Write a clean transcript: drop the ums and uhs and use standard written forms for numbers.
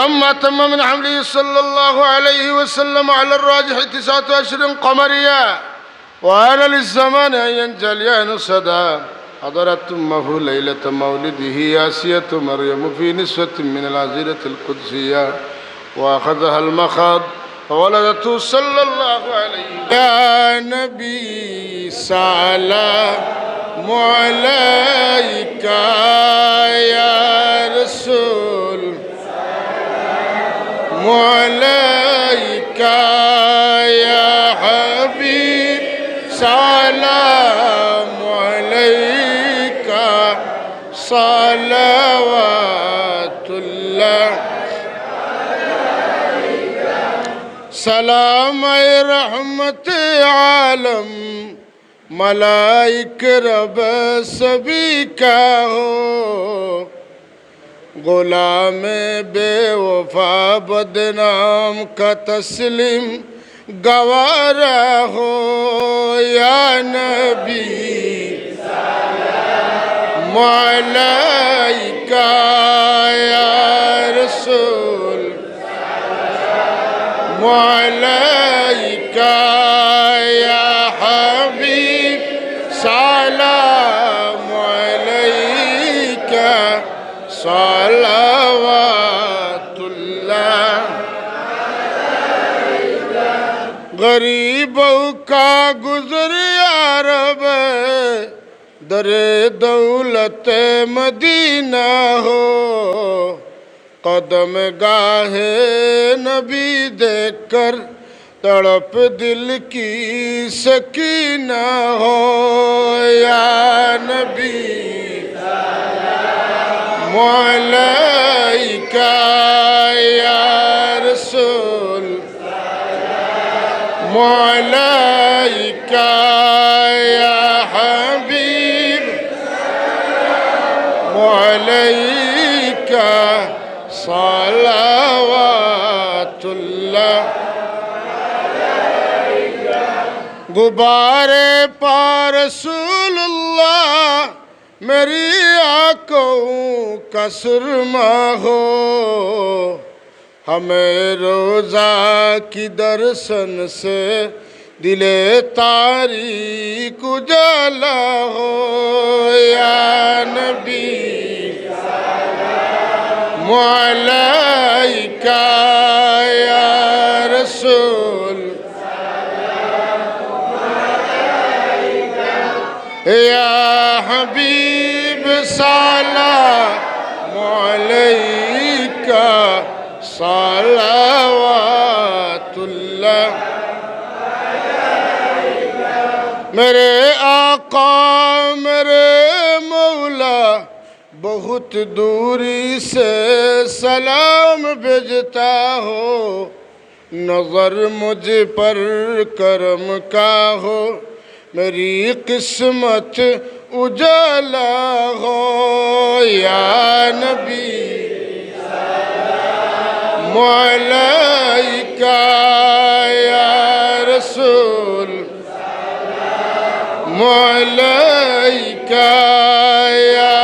فلما تم من حمله صلى الله عليه وسلم على الراجح 9 أشهر قمرية وآن للزمان أن ينجلي نسدا حضرت أمه ليلة مولده آسية مريم في نسوة من العزيرة القدسية وأخذها المخاض فولدته صلى الله عليه يا نبي سلام عليك يا رسول سلام عليك يا حبيب سلام عليك صلوات الله سلام رحمت عالم ملائک رب سبھی کا ہو غلام بے وفا بدنام کا تسلیم گوارا ہو یا نبی سلام علیک یا رسول عليك يا حبيب سلام عليك صلوات الله غریبوں کا گزر یا رب در دولت مدینہ ہو قدم گاہ نبی دیکھ کر تڑپ دل کی سکینہ ہو یا نبی سلام علیک یا رسول سلام علیک یا حبیب سلام علیک صلوات اللہ غبار پا رسول اللہ میری آنکھوں کا سرما ہو ہمیں روزہ کی درشن سے دل تاریک اجالا ہو یا نبی عليك يا رسول سلام عليك يا حبيب سلام عليك صلوات الله میرے آقا میرے مولا بہت دوری سے سلام بھیجتا ہو نظر مجھ پر کرم کا ہو میری قسمت اجالا ہو یا نبی سلام علیک یا رسول سلام علیک یا